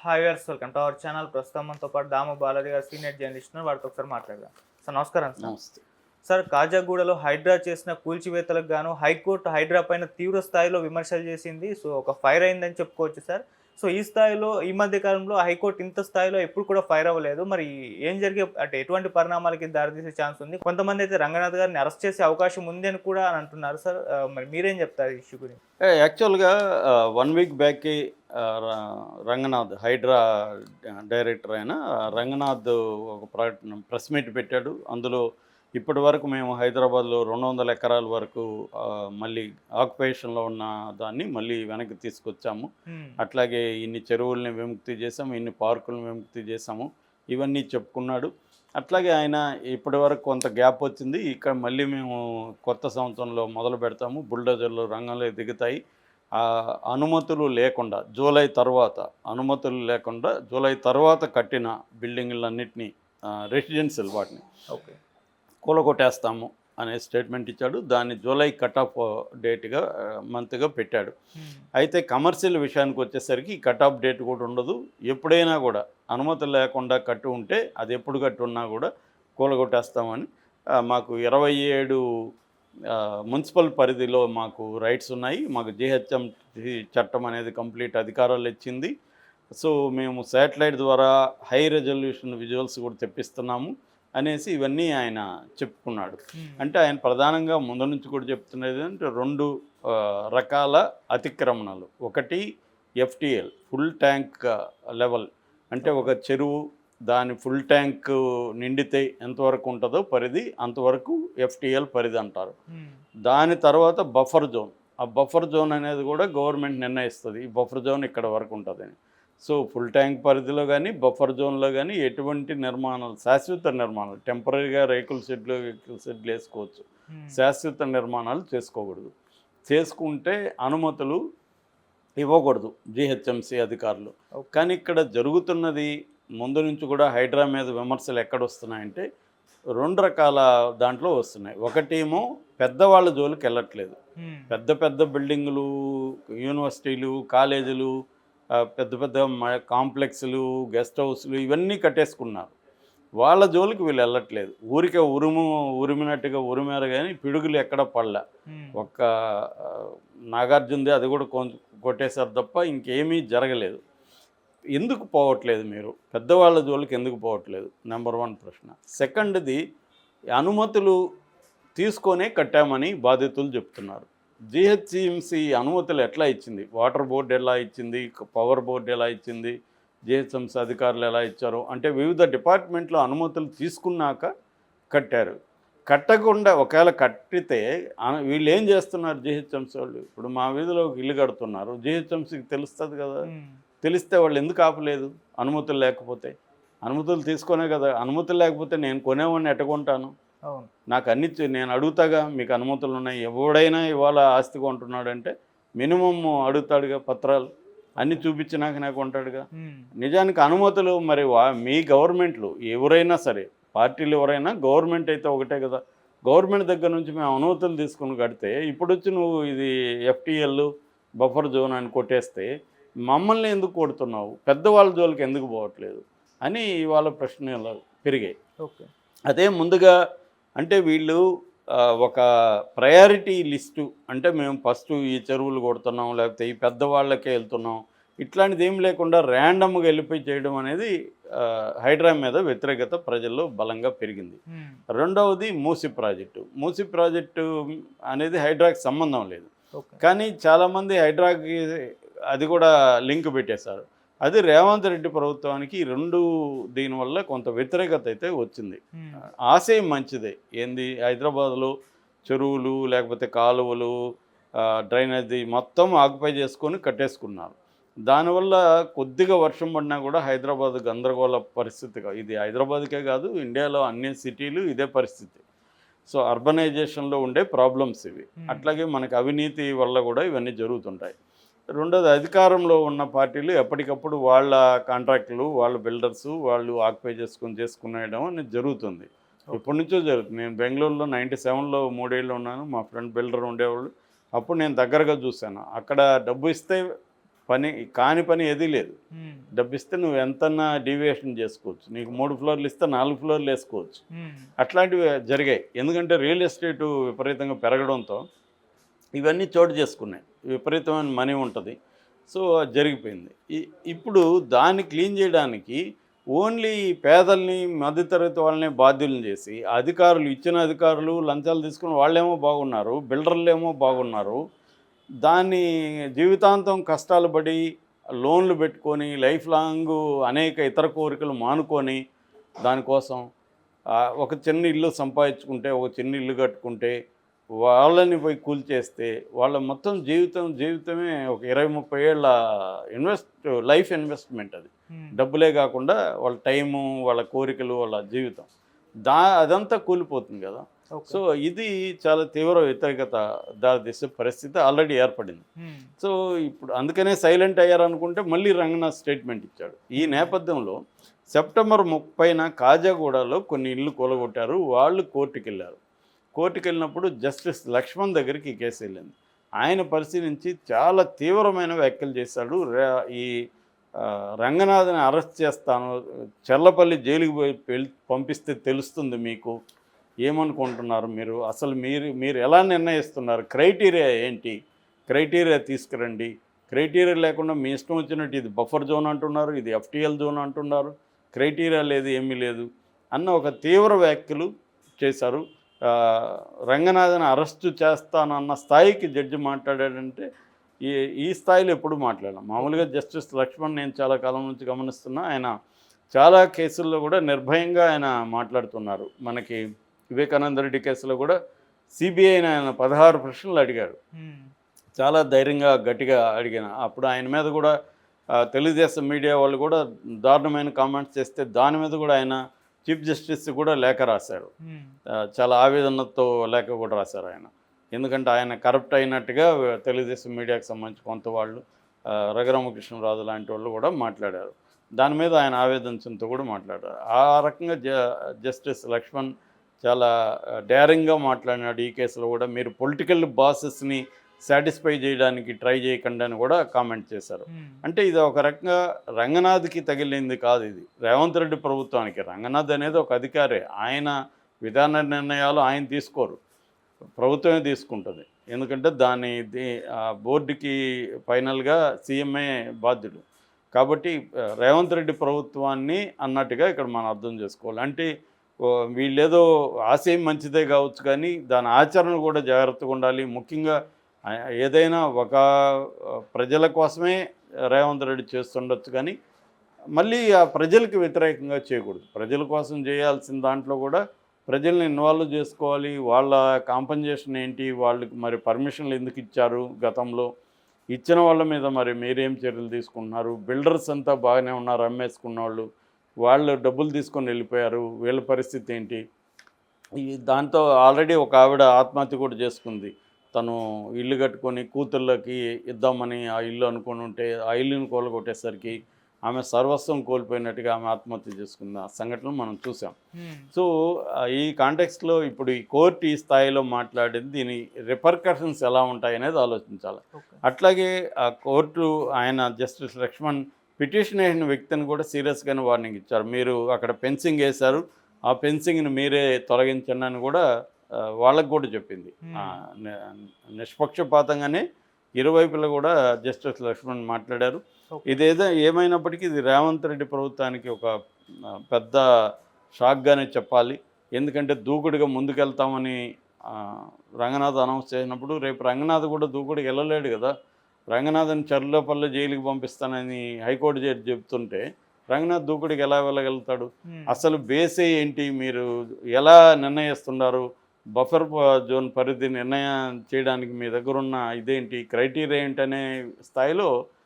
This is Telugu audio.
Hi viewers, welcome to our channel. ప్రస్తుతం మనతో పాటు దాము బాలాజీ గారు సీనియర్ జర్నలిస్ట్ ఉన్నారు. వారితో ఒకసారి మాట్లాడదాం. సార్ నమస్కారం. సార్ నమస్తే. సార్ కాజాగూడలో హైడ్రా చేసిన కూల్చివేతలకు గాను హైకోర్టు హైడ్రా పైన తీవ్ర స్థాయిలో విమర్శలు చేసింది. సో ఒక ఫైర్ అయిందని చెప్పుకోవచ్చు సార్. సో ఈ స్థాయిలో ఈ మధ్య కాలంలో హైకోర్టు ఇంత స్థాయిలో ఎప్పుడు కూడా ఫైర్ అవ్వలేదు. మరి ఏం జరిగే అంటే ఎటువంటి పరిణామాలకి దారితీసే ఛాన్స్ ఉంది? కొంతమంది అయితే రంగనాథ్ గారిని అరెస్ట్ చేసే అవకాశం ఉంది అని కూడా అని అంటున్నారు. సార్ మరి మీరేం చెప్తారు ఈ ఇష్యూ గురించి? యాక్చువల్గా 1 వీక్ బ్యాక్కి రంగనాథ్ హైడ్రా డైరెక్టర్ అయిన రంగనాథ్ ఒక ప్రకటన ప్రెస్ మీట్ పెట్టాడు. అందులో ఇప్పటి వరకు మేము హైదరాబాద్లో 200 ఎకరాల వరకు మళ్ళీ ఆక్యుపేషన్లో ఉన్న దాన్ని మళ్ళీ వెనక్కి తీసుకొచ్చాము. అట్లాగే ఇన్ని చెరువుల్ని విముక్తి చేసాము, ఇన్ని పార్కులను విముక్తి చేసాము, ఇవన్నీ చెప్పుకున్నాడు. అట్లాగే ఆయన ఇప్పటి వరకు కొంత గ్యాప్ వచ్చింది. ఇక్కడ మళ్ళీ మేము కొత్త సంవత్సరంలో మొదలు పెడతాము, బుల్డోజర్లు రంగంలో దిగుతాయి. అనుమతులు లేకుండా అనుమతులు లేకుండా జూలై తర్వాత కట్టిన బిల్డింగులన్నింటినీ రెసిడెన్షియల్ వాటిని ఓకే కూలగొట్టేస్తాము అనే స్టేట్మెంట్ ఇచ్చాడు. దాన్ని జూలై కట్ ఆఫ్ డేట్గా మంత్గా పెట్టాడు. అయితే కమర్షియల్ విషయానికి వచ్చేసరికి కట్ ఆఫ్ డేట్ కూడా ఉండదు. ఎప్పుడైనా కూడా అనుమతి లేకుండా కట్టి ఉంటే అది ఎప్పుడు కట్టి ఉన్నా కూడా కూలగొట్టేస్తామని మాకు 27 మున్సిపల్ పరిధిలో మాకు రైట్స్ ఉన్నాయి. మాకు జిహెచ్ఎంసి చట్టం అనేది కంప్లీట్ అధికారాలు ఇచ్చింది. సో మేము శాటిలైట్ ద్వారా హై రెజల్యూషన్ విజువల్స్ కూడా తెప్పిస్తున్నాము అనేసి ఇవన్నీ ఆయన చెప్పుకున్నాడు. అంటే ఆయన ప్రధానంగా ముందు నుంచి కూడా చెప్తున్నది అంటే 2 రకాల అతిక్రమణలు. ఒకటి ఎఫ్టిఎల్ ఫుల్ ట్యాంక్ లెవెల్, అంటే ఒక చెరువు దాని ఫుల్ ట్యాంక్ నిండితే ఎంతవరకు ఉంటుందో పరిధి అంతవరకు ఎఫ్టిఎల్ పరిధి అంటారు. దాని తర్వాత బఫర్ జోన్. ఆ బఫర్ జోన్ అనేది కూడా గవర్నమెంట్ నిర్ణయిస్తుంది, ఈ బఫర్ జోన్ ఇక్కడ వరకు ఉంటుందని. సో ఫుల్ ట్యాంక్ పరిధిలో కానీ బఫర్ జోన్లో కానీ ఎటువంటి నిర్మాణాలు, శాశ్వత నిర్మాణాలు, టెంపరీగా రేకుల షెడ్లు వేసుకోవచ్చు, శాశ్వత నిర్మాణాలు చేసుకోకూడదు. చేసుకుంటే అనుమతులు ఇవ్వకూడదు జిహెచ్ఎంసి అధికారులు. కానీ ఇక్కడ జరుగుతున్నది ముందు నుంచి కూడా హైడ్రా మీద విమర్శలు ఎక్కడ వస్తున్నాయంటే 2 రకాల దాంట్లో వస్తున్నాయి. ఒకటేమో పెద్దవాళ్ళ జోలికి వెళ్ళట్లేదు. పెద్ద పెద్ద బిల్డింగులు, యూనివర్సిటీలు, కాలేజీలు, పెద్ద పెద్ద కాంప్లెక్స్లు, గెస్ట్ హౌస్లు ఇవన్నీ కట్టేసుకున్నారు. వాళ్ళ జోలికి వీళ్ళు వెళ్ళట్లేదు. ఊరికే ఉరిమినట్టుగా ఉరిమారు, కానీ పిడుగులు ఎక్కడ పడలే. ఒక్క నాగార్జునది అది కూడా కొట్టేశారు తప్ప ఇంకేమీ జరగలేదు. ఎందుకు పోవట్లేదు మీరు పెద్దవాళ్ళ జోలికి ఎందుకు పోవట్లేదు? నెంబర్ 1 ప్రశ్న. సెకండ్ది, అనుమతులు తీసుకొనే కట్టామని బాధితులు చెప్తున్నారు. జిహెచ్ఎంసి అనుమతులు ఎట్లా ఇచ్చింది? వాటర్ బోర్డు ఎలా ఇచ్చింది? పవర్ బోర్డు ఎలా ఇచ్చింది? జిహెచ్ఎంసి అధికారులు ఎలా ఇచ్చారు? అంటే వివిధ డిపార్ట్మెంట్లో అనుమతులు తీసుకున్నాక కట్టారు. కట్టకుండా ఒకవేళ కట్టితే వీళ్ళు ఏం చేస్తున్నారు? జిహెచ్ఎంసి వాళ్ళు ఇప్పుడు మా వీధిలో ఒక ఇల్లు కడుతున్నారు, జిహెచ్ఎంసికి తెలుస్తుంది కదా. తెలిస్తే వాళ్ళు ఎందుకు ఆపలేదు? అనుమతులు లేకపోతే. అనుమతులు తీసుకునే కదా. అనుమతులు లేకపోతే నేను కొనేవాడిని ఎట్టుకుంటాను? నాకు అన్ని నేను అడుగుతాగా, మీకు అనుమతులు ఉన్నాయి. ఎవడైనా ఇవాళ ఆస్తి కొంటున్నాడంటే మినిమం అడుగుతాడుగా, పత్రాలు అన్నీ చూపించినాక నాకు కొంటాడుగా. నిజానికి అనుమతులు మరి మీ గవర్నమెంట్లు ఎవరైనా సరే, పార్టీలు ఎవరైనా, గవర్నమెంట్ అయితే ఒకటే కదా. గవర్నమెంట్ దగ్గర నుంచి మేము అనుమతులు తీసుకుని కడితే ఇప్పుడు వచ్చి నువ్వు ఇది ఎఫ్టిఎల్ బఫర్ జోన్ అని కొట్టేస్తే మమ్మల్ని ఎందుకు కొడుతున్నావు? పెద్దవాళ్ళ జోలికి ఎందుకు పోవట్లేదు అని ఇవాళ ప్రశ్నలు పెరిగాయి. ఓకే, అదే ముందుగా అంటే వీళ్ళు ఒక ప్రయారిటీ లిస్టు, అంటే మేము ఫస్ట్ ఈ చెరువులు కొడుతున్నాం, లేకపోతే ఈ పెద్దవాళ్ళకే వెళ్తున్నాం, ఇట్లాంటిది ఏం లేకుండా ర్యాండమ్గా వెళ్ళిపోయి చేయడం అనేది హైడ్రా మీద వ్యతిరేకత ప్రజల్లో బలంగా పెరిగింది. రెండవది మూసీ ప్రాజెక్టు అనేది హైడ్రాకి సంబంధం లేదు, కానీ చాలామంది హైడ్రాకి అది కూడా లింక్ పెట్టేశారు. అది రేవంత్ రెడ్డి ప్రభుత్వానికి 2 దీనివల్ల కొంత వ్యతిరేకత అయితే వచ్చింది. ఆశయం మంచిదే, ఏంది హైదరాబాద్లో చెరువులు లేకపోతే కాలువలు, డ్రైనేజీ మొత్తం ఆక్యుపై చేసుకొని కట్టేసుకున్నారు. దానివల్ల కొద్దిగా వర్షం పడినా కూడా హైదరాబాద్ గందరగోళ పరిస్థితిగా, ఇది హైదరాబాద్కే కాదు ఇండియాలో అన్ని సిటీలు ఇదే పరిస్థితి. సో అర్బనైజేషన్లో ఉండే ప్రాబ్లమ్స్ ఇవి. అట్లాగే మనకు అవినీతి వల్ల కూడా ఇవన్నీ జరుగుతుంటాయి. రెండోది, అధికారంలో ఉన్న పార్టీలు ఎప్పటికప్పుడు వాళ్ళ కాంట్రాక్టులు, వాళ్ళ బిల్డర్సు వాళ్ళు ఆక్యుపై చేసుకునేయడం అనేది జరుగుతుంది. ఎప్పటి నుంచో జరుగుతుంది. నేను బెంగళూరులో 97లో 3 ఏళ్ళు ఉన్నాను. మా ఫ్రెండ్ బిల్డర్ ఉండేవాళ్ళు. అప్పుడు నేను దగ్గరగా చూశాను. అక్కడ డబ్బు ఇస్తే కాని పని ఏదీ లేదు. డబ్బిస్తే నువ్వు ఎంతన్నా డీవియేషన్ చేసుకోవచ్చు, నీకు 3 ఫ్లోర్లు ఇస్తే 4 ఫ్లోర్లు వేసుకోవచ్చు. అట్లాంటివి జరిగాయి. ఎందుకంటే రియల్ ఎస్టేటు విపరీతంగా పెరగడంతో ఇవన్నీ చోటు చేసుకున్నాయి. విపరీతమైన మనీ ఉంటుంది. సో అది జరిగిపోయింది. ఇప్పుడు దాన్ని క్లీన్ చేయడానికి ఓన్లీ పేదల్ని, మధ్యతరగతి వాళ్ళని బాధ్యులను చేసి, అధికారులు ఇచ్చిన అధికారులు లంచాలు తీసుకుని వాళ్ళేమో బాగున్నారు, బిల్డర్లేమో బాగున్నారు. దాన్ని జీవితాంతం కష్టాలు పడి లోన్లు పెట్టుకొని లైఫ్ లాంగ్ అనేక ఇతర కోరికలు మానుకొని దానికోసం ఒక చిన్న ఇల్లు సంపాదించుకుంటే, ఒక చిన్న ఇల్లు కట్టుకుంటే వాళ్ళని పోయి కూల్చేస్తే వాళ్ళ మొత్తం జీవితమే ఒక 20-30 ఏళ్ళ లైఫ్ ఇన్వెస్ట్మెంట్ అది. డబ్బులే కాకుండా వాళ్ళ టైము, వాళ్ళ కోరికలు, వాళ్ళ జీవితం అదంతా కూలిపోతుంది కదా. సో ఇది చాలా తీవ్ర వ్యతిరేకత దారితీసే పరిస్థితి ఆల్రెడీ ఏర్పడింది. సో ఇప్పుడు అందుకనే సైలెంట్ అయ్యారనుకుంటే మళ్ళీ రంగనాథ్ స్టేట్మెంట్ ఇచ్చాడు. ఈ నేపథ్యంలో సెప్టెంబర్ 30న కాజాగూడలో కొన్ని ఇళ్ళు కూలగొట్టారు. వాళ్ళు కోర్టుకు వెళ్ళారు. కోర్టుకు వెళ్ళినప్పుడు జస్టిస్ లక్ష్మణ్ దగ్గరికి ఈ కేసు వెళ్ళింది. ఆయన పరిశీలించి చాలా తీవ్రమైన వ్యాఖ్యలు చేశాడు. ఈ రంగనాథ్ని అరెస్ట్ చేస్తాను, చెర్లపల్లి జైలుకి పోయి పంపిస్తే తెలుస్తుంది మీకు, ఏమనుకుంటున్నారు మీరు, అసలు మీరు ఎలా నిర్ణయిస్తున్నారు, క్రైటీరియా ఏంటి, క్రైటీరియా తీసుకురండి, క్రైటీరియా లేకుండా మీ ఇష్టం వచ్చినట్టు ఇది బఫర్ జోన్ అంటున్నారు, ఇది ఎఫ్టీఎల్ జోన్ అంటున్నారు, క్రైటీరియా లేదు, ఏమీ లేదు అన్న ఒక తీవ్ర వ్యాఖ్యలు చేశారు. రంగనాథన్ అరెస్టు చేస్తానన్న స్థాయికి జడ్జి మాట్లాడాడంటే ఈ స్థాయిలో ఎప్పుడు మాట్లాడాం. మామూలుగా జస్టిస్ లక్ష్మణ్ నేను చాలా కాలం నుంచి గమనిస్తున్నా, ఆయన చాలా కేసుల్లో కూడా నిర్భయంగా ఆయన మాట్లాడుతున్నారు. మనకి వివేకానంద రెడ్డి కేసులో కూడా సిబిఐని ఆయన 16 ప్రశ్నలు అడిగాడు. చాలా ధైర్యంగా గట్టిగా అడిగిన అప్పుడు ఆయన మీద కూడా తెలుగుదేశం మీడియా వాళ్ళు కూడా దారుణమైన కామెంట్స్ చేస్తే దాని మీద కూడా ఆయన చీఫ్ జస్టిస్ కూడా లేఖ రాశారు. చాలా ఆవేదనతో లేఖ కూడా రాశారు ఆయన. ఎందుకంటే ఆయన కరప్ట్ అయినట్టుగా తెలుగుదేశం మీడియాకు సంబంధించి కొంత వాళ్ళు, రఘురామకృష్ణరాజు లాంటి వాళ్ళు కూడా మాట్లాడారు. దాని మీద ఆయన ఆవేదనతో కూడా మాట్లాడారు. ఆ రకంగా జస్టిస్ లక్ష్మణ్ చాలా డేరింగ్గా మాట్లాడినాడు. ఈ కేసులో కూడా మీరు పొలిటికల్ బాసెస్ని సాటిస్ఫై చేయడానికి ట్రై చేయకండి అని కూడా కామెంట్ చేశారు. అంటే ఇది ఒక రకంగా రంగనాథ్కి తగిలింది కాదు, ఇది రేవంత్ రెడ్డి ప్రభుత్వానికి. రంగనాథ్ అనేది ఒక అధికారే, ఆయన విధాన నిర్ణయాలు ఆయన తీసుకోరు, ప్రభుత్వమే తీసుకుంటుంది. ఎందుకంటే దాని బోర్డుకి ఫైనల్గా సీఎంఏ బాధ్యుడు. కాబట్టి రేవంత్ రెడ్డి ప్రభుత్వాన్ని అన్నట్టుగా ఇక్కడ మనం అర్థం చేసుకోవాలి. అంటే వీళ్ళేదో ఆశయం మంచిదే కావచ్చు, కానీ దాని ఆచరణ కూడా జాగ్రత్తగా ఉండాలి. ముఖ్యంగా ఏదైనా ఒక ప్రజల కోసమే రేవంత్ రెడ్డి చేస్తుండొచ్చు, కానీ మళ్ళీ ఆ ప్రజలకు వ్యతిరేకంగా చేయకూడదు. ప్రజల కోసం చేయాల్సిన దాంట్లో కూడా ప్రజల్ని ఇన్వాల్వ్ చేసుకోవాలి. వాళ్ళ కాంపన్సేషన్ ఏంటి, వాళ్ళకి మరి పర్మిషన్లు ఎందుకు ఇచ్చారు, గతంలో ఇచ్చిన వాళ్ళ మీద మరి మీరేం చర్యలు తీసుకుంటున్నారు, బిల్డర్స్ అంతా బాగానే ఉన్నారు, అమ్మేసుకున్న వాళ్ళు డబ్బులు తీసుకొని వెళ్ళిపోయారు, వీళ్ళ పరిస్థితి ఏంటి. దాంతో ఆల్రెడీ ఒక ఆవిడ ఆత్మహత్య కూడా చేసుకుంది. తను ఇల్లు కట్టుకొని కూతుళ్ళకి ఇద్దామని ఆ ఇల్లు అనుకుని ఉంటే ఆ ఇల్లుని కూలగొట్టేసరికి ఆమె సర్వస్వం కోల్పోయినట్టుగా ఆమె ఆత్మహత్య చేసుకుంది. ఆ సంఘటనలు మనం చూసాం. సో ఈ కాంటెక్స్ట్లో ఇప్పుడు ఈ కోర్టు ఈ స్థాయిలో మాట్లాడింది, దీని రిపర్కషన్స్ ఎలా ఉంటాయి అనేది ఆలోచించాలి. అట్లాగే ఆ కోర్టు ఆయన జస్టిస్ లక్ష్మణ్ పిటిషన్ వేసిన వ్యక్తిని కూడా సీరియస్గానే వార్నింగ్ ఇచ్చారు. మీరు అక్కడ ఫెన్సింగ్ వేశారు, ఆ ఫెన్సింగ్ని మీరే తొలగించండి అని కూడా వాళ్ళకు కూడా చెప్పింది. నిష్పక్షపాతంగానే ఇరువైపులా కూడా జస్టిస్ లక్ష్మణ్ మాట్లాడారు. ఇదేదో ఏమైనప్పటికీ ఇది రేవంత్ రెడ్డి ప్రభుత్వానికి ఒక పెద్ద షాక్గానే చెప్పాలి. ఎందుకంటే దూకుడుగా ముందుకెళ్తామని రంగనాథ్ అనౌన్స్ చేసినప్పుడు రేపు రంగనాథ్ కూడా దూకుడుగా వెళ్ళలేడు కదా. రంగనాథ్ని చెర్లపల్లి జైలుకి పంపిస్తానని హైకోర్టు జడ్జి చెప్తుంటే రంగనాథ్ దూకుడికి ఎలా వెళ్ళగలుగుతాడు? అసలు బేసే ఏంటి, మీరు ఎలా నిర్ణయిస్తున్నారు, బఫర్ జోన్ పరిధి నిర్ణయం చేయడానికి మీ దగ్గర ఉన్న ఇదేంటి, క్రైటీరియా ఏంటనే స్థాయిలో